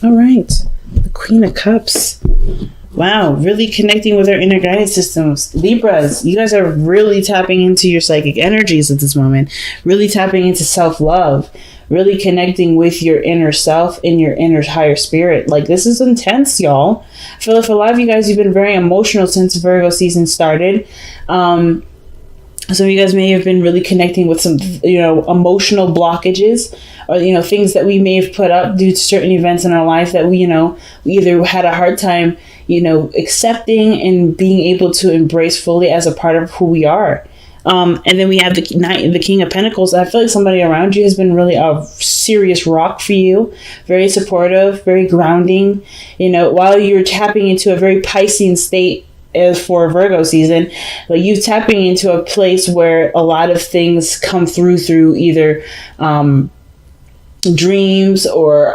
All right. The Queen of Cups. Wow, really connecting with our inner guidance systems. Libras, you guys are really tapping into your psychic energies at this moment. Really tapping into self-love. Really connecting with your inner self and your inner higher spirit. Like, this is intense, y'all. I feel like for a lot of you guys, you've been very emotional since Virgo season started. Some of you guys may have been really connecting with some, emotional blockages, or, things that we may have put up due to certain events in our life that we either had a hard time, accepting and being able to embrace fully as a part of who we are. And then we have the King of Pentacles. I feel like somebody around you has been really a serious rock for you. Very supportive, very grounding. While you're tapping into a very Piscean state as for Virgo season, like you tapping into a place where a lot of things come through either dreams or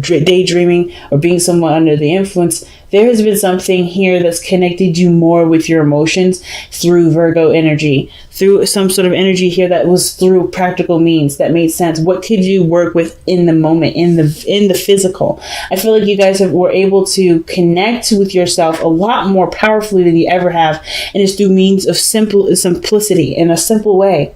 daydreaming or being someone under the influence. There has been something here that's connected you more with your emotions through Virgo energy, through some sort of energy here that was through practical means that made sense. What could you work with in the moment, in the physical? I feel like you guys were able to connect with yourself a lot more powerfully than you ever have, and it's through means of simplicity in a simple way.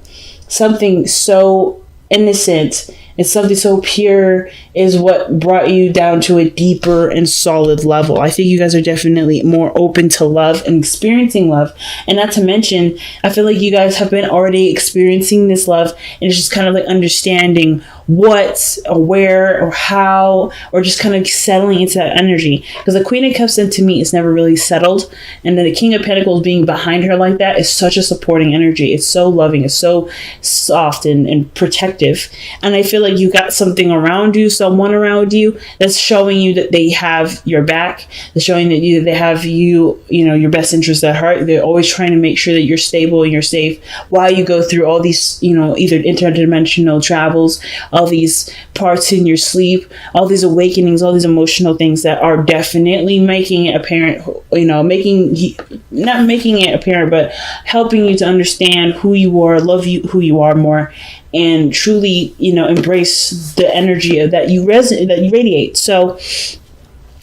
Something so innocent and something so pure is what brought you down to a deeper and solid level. I think you guys are definitely more open to love and experiencing love. And not to mention, I feel like you guys have been already experiencing this love, and it's just kind of like understanding what or where or how, or just kind of settling into that energy. Because the Queen of Cups, to me, is never really settled. And then the King of Pentacles being behind her like that is such a supporting energy. It's so loving. It's so soft and protective. And I feel like you got something around you, someone around you that's showing you that they have your back. They're showing that they have your best interest at heart. They're always trying to make sure that you're stable and you're safe while you go through all these, either interdimensional travels, all these parts in your sleep, all these awakenings, all these emotional things that are definitely making it apparent, not making it apparent, but helping you to understand who you are, love you, who you are more, and truly, embrace the energy that you radiate. So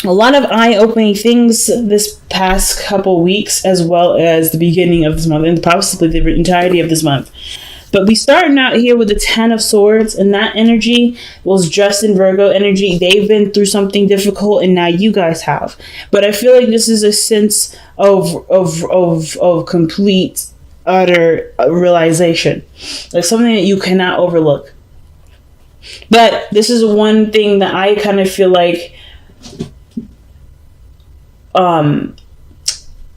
a lot of eye-opening things this past couple weeks, as well as the beginning of this month, and possibly the entirety of this month. But we starting out here with the Ten of Swords, and that energy was just in Virgo energy. They've been through something difficult, and now you guys have. But I feel like this is a sense of complete, utter realization, like something that you cannot overlook. But this is one thing that I kind of feel like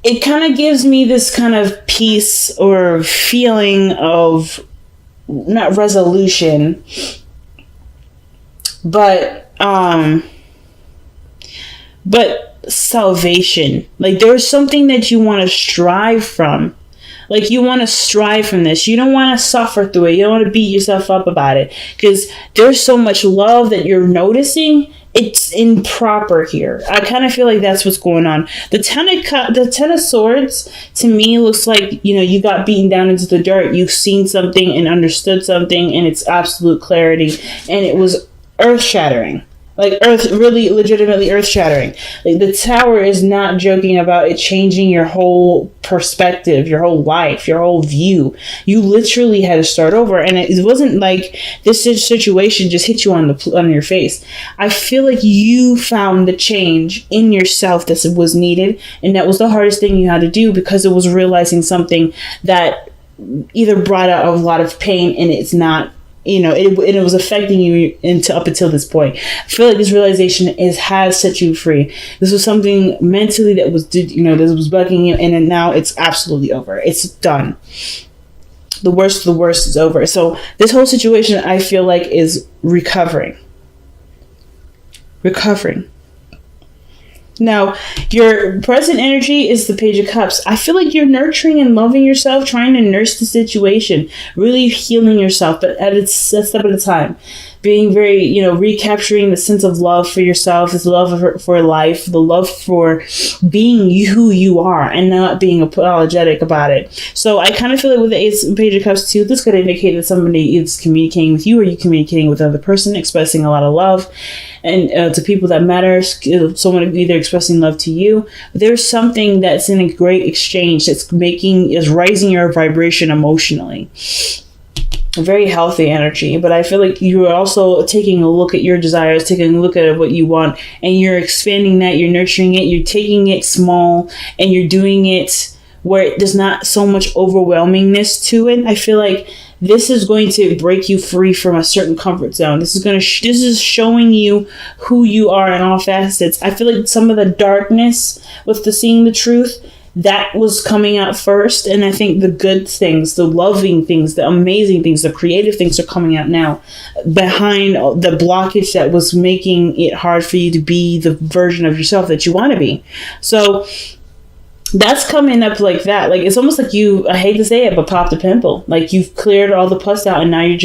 it kind of gives me this kind of peace or feeling of not resolution, but salvation. Like, there's something that you want to strive from. Like, you want to strive from this. You don't want to suffer through it. You don't want to beat yourself up about it, because there's so much love that you're noticing. It's improper here. I kind of feel like that's what's going on. The Ten of Swords to me looks like, you got beaten down into the dirt. You've seen something and understood something, and it's absolute clarity, and it was earth-shattering. Like, really legitimately earth-shattering. Like, the Tower is not joking about it changing your whole perspective, your whole life, your whole view. You literally had to start over, and it wasn't like this situation just hit you on your face. I feel like you found the change in yourself that was needed, and that was the hardest thing you had to do, because it was realizing something that either brought out a lot of pain, and it's not. It was affecting you up until this point. I feel like this realization has set you free. This was something mentally that was bugging you, and then now it's absolutely over. It's done. The worst of the worst is over. So this whole situation, I feel like, is recovering. Now, your present energy is the Page of Cups. I feel like you're nurturing and loving yourself, trying to nurse the situation, really healing yourself, but at a step at a time. being very, recapturing the sense of love for yourself, this love for life, the love for being who you are and not being apologetic about it. So I kind of feel like with the Page of Cups too, this could indicate that somebody is communicating with you, or you communicating with another person, expressing a lot of love and to people that matter. Someone either expressing love to you. There's something that's in a great exchange that's raising your vibration emotionally. A very healthy energy, but I feel like you are also taking a look at your desires, taking a look at what you want, and you're expanding that, you're nurturing it, you're taking it small, and you're doing it where there's not so much overwhelmingness to it. I feel like this is going to break you free from a certain comfort zone. This is showing you who you are in all facets. I feel like some of the darkness with the seeing the truth, that was coming out first, and I think the good things, the loving things, the amazing things, the creative things are coming out now behind the blockage that was making it hard for you to be the version of yourself that you want to be. So that's coming up like that. Like, it's almost like I hate to say it, but popped a pimple. Like, you've cleared all the pus out, and now you're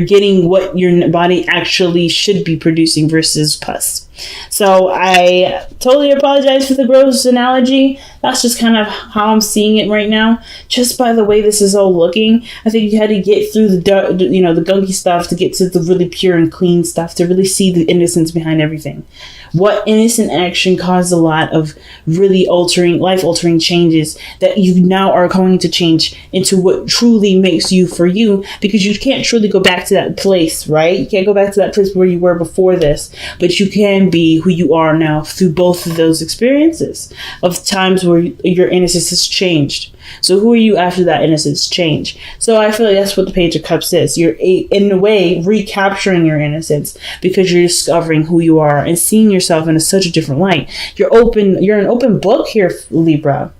getting what your body actually should be producing versus pus. So I totally apologize for the gross analogy. That's just kind of how I'm seeing it right now. Just by the way this is all looking, I think you had to get through the gunky stuff to get to the really pure and clean stuff, to really see the innocence behind everything. What innocent action caused a lot of really life-altering changes that you now are going to change into what truly makes you for you, because you can't truly go back to that place, right? You can't go back to that place where you were before this, but you can be who you are now through both of those experiences of times where your innocence has changed. So who are you after that innocence change? So I feel like that's what the Page of Cups is. You're in a way recapturing your innocence because you're discovering who you are and seeing yourself in such a different light. You're an open book here, Libra.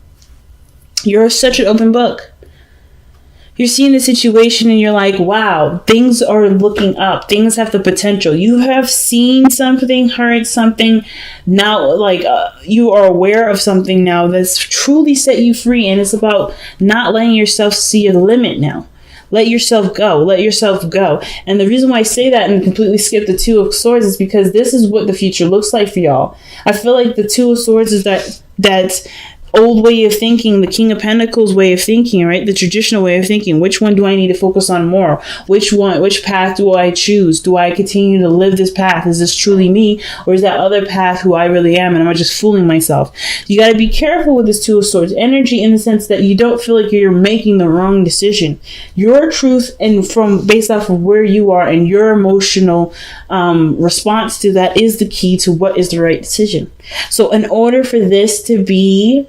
You're such an open book. You're seeing the situation and you're like, wow, things are looking up. Things have the potential. You have seen something, heard something. Now, you are aware of something now that's truly set you free. And it's about not letting yourself see a limit now. Let yourself go. Let yourself go. And the reason why I say that and completely skip the Two of Swords is because this is what the future looks like for y'all. I feel like the Two of Swords is that old way of thinking, the King of Pentacles way of thinking, right? The traditional way of thinking. Which one do I need to focus on more? Which path do I choose? Do I continue to live this path? Is this truly me? Or is that other path who I really am? And am I just fooling myself? You got to be careful with this Two of Swords energy in the sense that you don't feel like you're making the wrong decision. Your truth and based off of where you are and your emotional response to that is the key to what is the right decision. So in order for this to be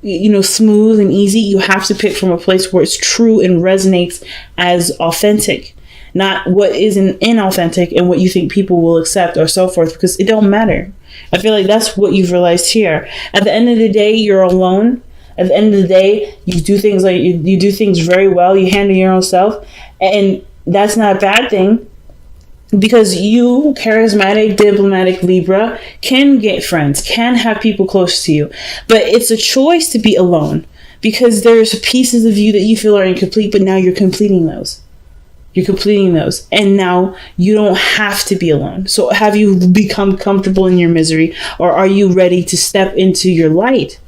smooth and easy, you have to pick from a place where it's true and resonates as authentic, not what isn't inauthentic and what you think people will accept or so forth, because it don't matter. I feel like that's what you've realized here. At the end of the day, you're alone. At the end of the day, you do things you do things very well. You handle your own self, and that's not a bad thing. Because you, charismatic, diplomatic Libra, can get friends, can have people close to you. But it's a choice to be alone. Because there's pieces of you that you feel are incomplete, but now you're completing those. And now you don't have to be alone. So have you become comfortable in your misery? Or are you ready to step into your light?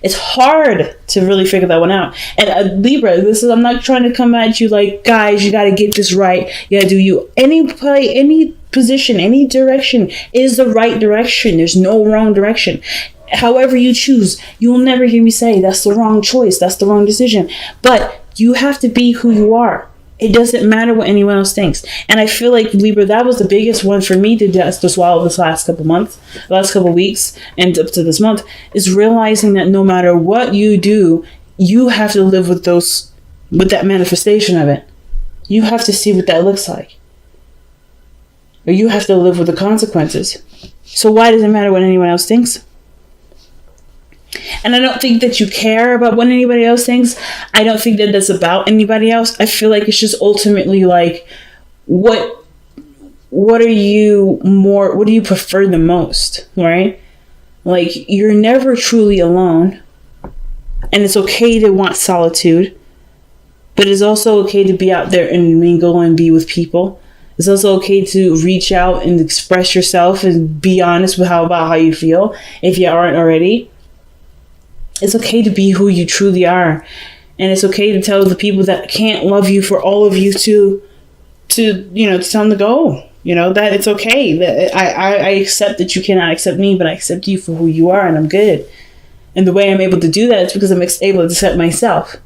It's hard to really figure that one out. And Libra, I'm not trying to come at you like, guys, you got to get this right. You got to do any play, any position, any direction is the right direction. There's no wrong direction. However you choose, you will never hear me say that's the wrong choice. That's the wrong decision. But you have to be who you are. It doesn't matter what anyone else thinks. And I feel like, Libra, that was the biggest one for me to swallow this last couple weeks, and up to this month, is realizing that no matter what you do, you have to live with that manifestation of it. You have to see what that looks like. Or you have to live with the consequences. So why does it matter what anyone else thinks? And I don't think that you care about what anybody else thinks. I don't think that that's about anybody else. I feel like it's just ultimately like, what do you prefer the most, right? Like, you're never truly alone. And it's okay to want solitude. But it's also okay to be out there and mingle and be with people. It's also okay to reach out and express yourself and be honest with about how you feel if you aren't already. It's okay to be who you truly are. And it's okay to tell the people that can't love you for all of you to tell them to go. That it's okay. That I accept that you cannot accept me, but I accept you for who you are, and I'm good. And the way I'm able to do that is because I'm able to accept myself.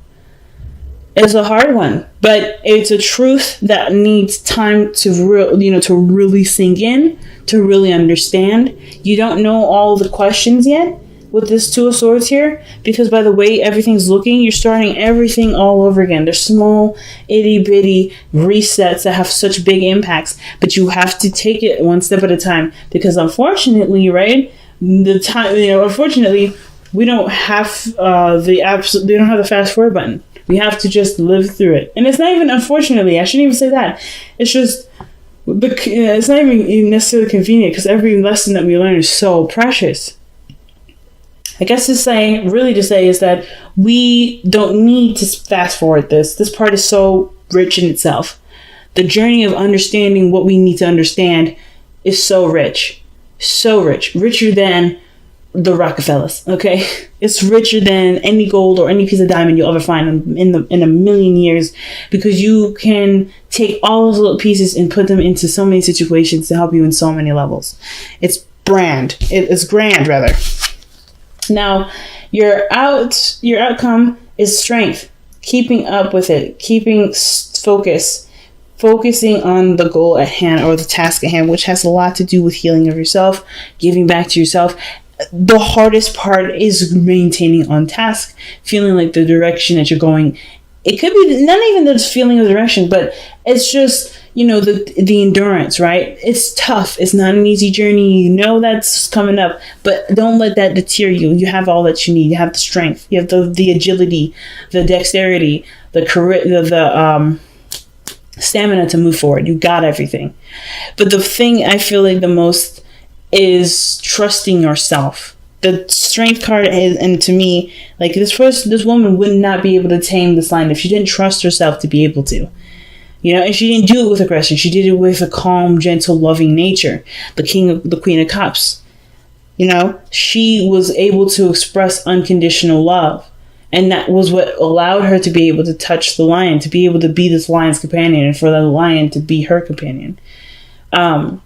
It's a hard one, but it's a truth that needs time to really sink in, to really understand. You don't know all the questions yet with this Two of Swords here, because by the way everything's looking, you're starting everything all over again. There's small, itty bitty resets that have such big impacts, but you have to take it one step at a time, because unfortunately, right, unfortunately, we don't have they don't have the fast forward button. We have to just live through it. And it's not even, unfortunately, I shouldn't even say that. It's just, it's not even necessarily convenient, because every lesson that we learn is so precious. I guess to say is that we don't need to fast forward this. This part is so rich in itself. The journey of understanding what we need to understand is so rich. So rich. Richer than the Rockefellers, okay? It's richer than any gold or any piece of diamond you'll ever find in a million years, because you can take all those little pieces and put them into so many situations to help you in so many levels. It's grand rather. Now, your outcome is strength, keeping up with it, keeping focusing on the goal at hand or the task at hand, which has a lot to do with healing of yourself, giving back to yourself. The hardest part is maintaining on task, feeling like the direction that you're going. It could be not even the feeling of direction, but it's just, the endurance, right? It's tough. It's not an easy journey. That's coming up, but don't let that deter you. You have all that you need. You have the strength. You have the agility, the dexterity, the stamina to move forward. You got everything. But the thing I feel like the most is trusting yourself. The strength card is, and to me, like this woman would not be able to tame this lion if she didn't trust herself to be able to. And she didn't do it with aggression. She did it with a calm, gentle, loving nature. The Queen of Cups. She was able to express unconditional love. And that was what allowed her to be able to touch the lion, to be able to be this lion's companion, and for the lion to be her companion. Or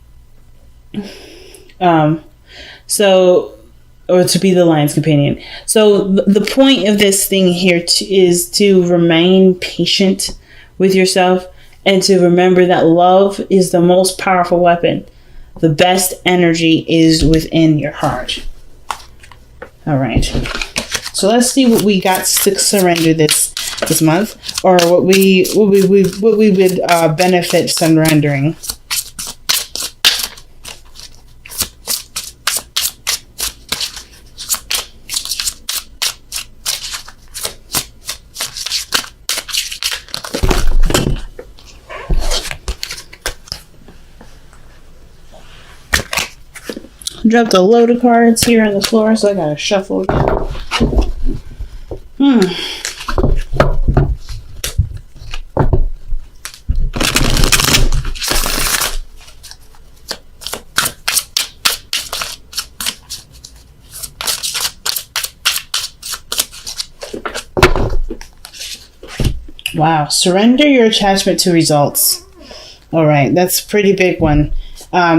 to be the lion's companion. So the point of this thing here is to remain patient with yourself, and to remember that love is the most powerful weapon. The best energy is within your heart. All right. So let's see what we got to surrender this month, or what we would benefit surrendering. Dropped a load of cards here on the floor, so I gotta shuffle again. Wow, surrender your attachment to results. All right, that's a pretty big one.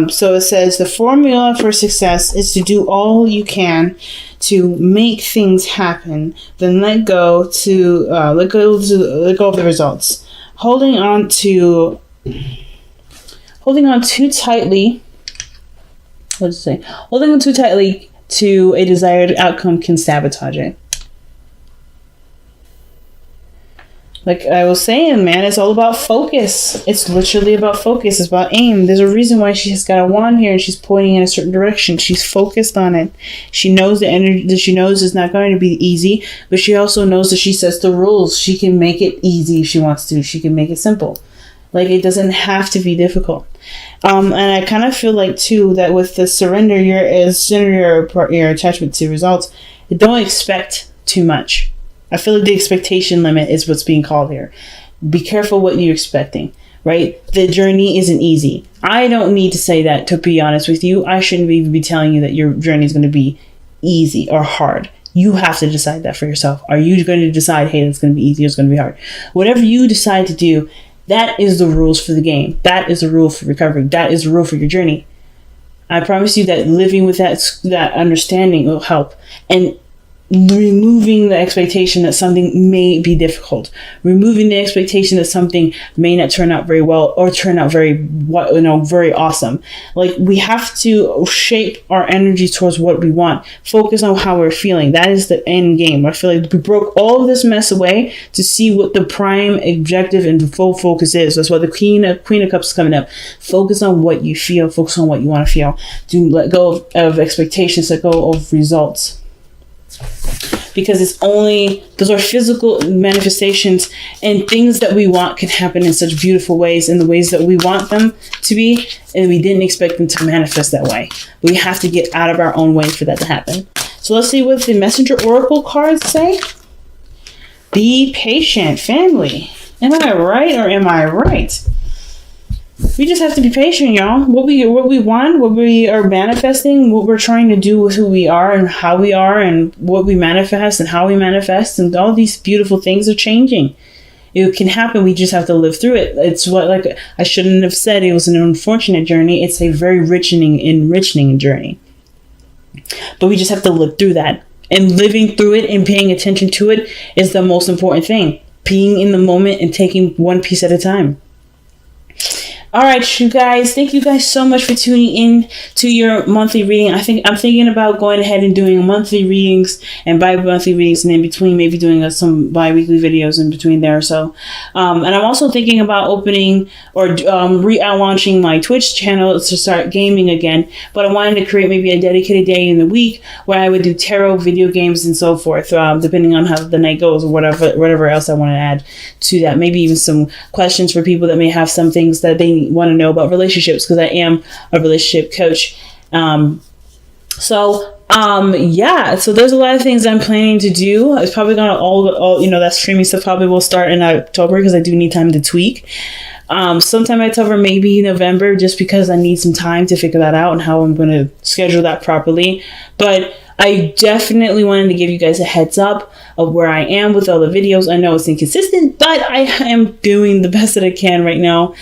So it says the formula for success is to do all you can to make things happen, then let go of the results. Holding on too tightly. What does it say? Holding on too tightly to a desired outcome can sabotage it. Like I was saying, man, it's all about focus. It's literally about focus. It's about aim. There's a reason why she's got a wand here and she's pointing in a certain direction. She's focused on it. She knows the energy that she knows is not going to be easy, but she also knows that she sets the rules. She can make it easy if she wants to. She can make it simple. Like it doesn't have to be difficult. And I kind of feel like too that with the surrender your attachment to results, don't expect too much. I feel like the expectation limit is what's being called here. Be careful what you're expecting. right? The journey isn't easy. I don't need to say that, to be honest with you. I shouldn't even be telling you that your journey is going to be easy or hard. You have to decide that for yourself. Are you going to decide, hey, it's going to be easy or it's going to be hard? Whatever you decide to do, that is the rules for the game. That is the rule for recovery. That is the rule for your journey. I promise you that living with that understanding will help. And removing the expectation that something may be difficult, removing the expectation that something may not turn out very well or turn out very awesome. Like, we have to shape our energy towards what we want, focus on how we're feeling. That is the end game. I feel like we broke all of this mess away to see what the prime objective and full focus is. That's why the Queen of Cups is coming up. Focus on what you feel, focus on what you want to feel. Do let go of expectations, let go of results. Because it's only, those are physical manifestations, and things that we want can happen in such beautiful ways, in the ways that we want them to be, and we didn't expect them to manifest that way. We have to get out of our own way for that to happen. So let's see what the Messenger Oracle cards say. Be patient, family. Am I right or am I right? We just have to be patient, y'all. What we want, what we are manifesting, what we're trying to do with who we are and how we are, and what we manifest and how we manifest, and all these beautiful things are changing. It can happen. We just have to live through it. It's what, like, I shouldn't have said it was an unfortunate journey. It's a very enriching journey. But we just have to live through that. And living through it and paying attention to it is the most important thing. Being in the moment and taking one piece at a time. All right, you guys. Thank you guys so much for tuning in to your monthly reading. I'm thinking about going ahead and doing monthly readings and bi-monthly readings, and in between maybe doing some bi-weekly videos in between there. So, and I'm also thinking about opening or launching my Twitch channel to start gaming again. But I wanted to create maybe a dedicated day in the week where I would do tarot, video games, and so forth, depending on how the night goes or whatever else I want to add to that. Maybe even some questions for people that may have some things that they want to know about relationships, because I am a relationship coach. So there's a lot of things I'm planning to do. It's probably gonna all that streaming stuff probably will start in October, because I do need time to tweak. Sometime October, maybe November, just because I need some time to figure that out and how I'm going to schedule that properly. But I definitely wanted to give you guys a heads up of where I am with all the videos. I know it's inconsistent, but I am doing the best that I can right now.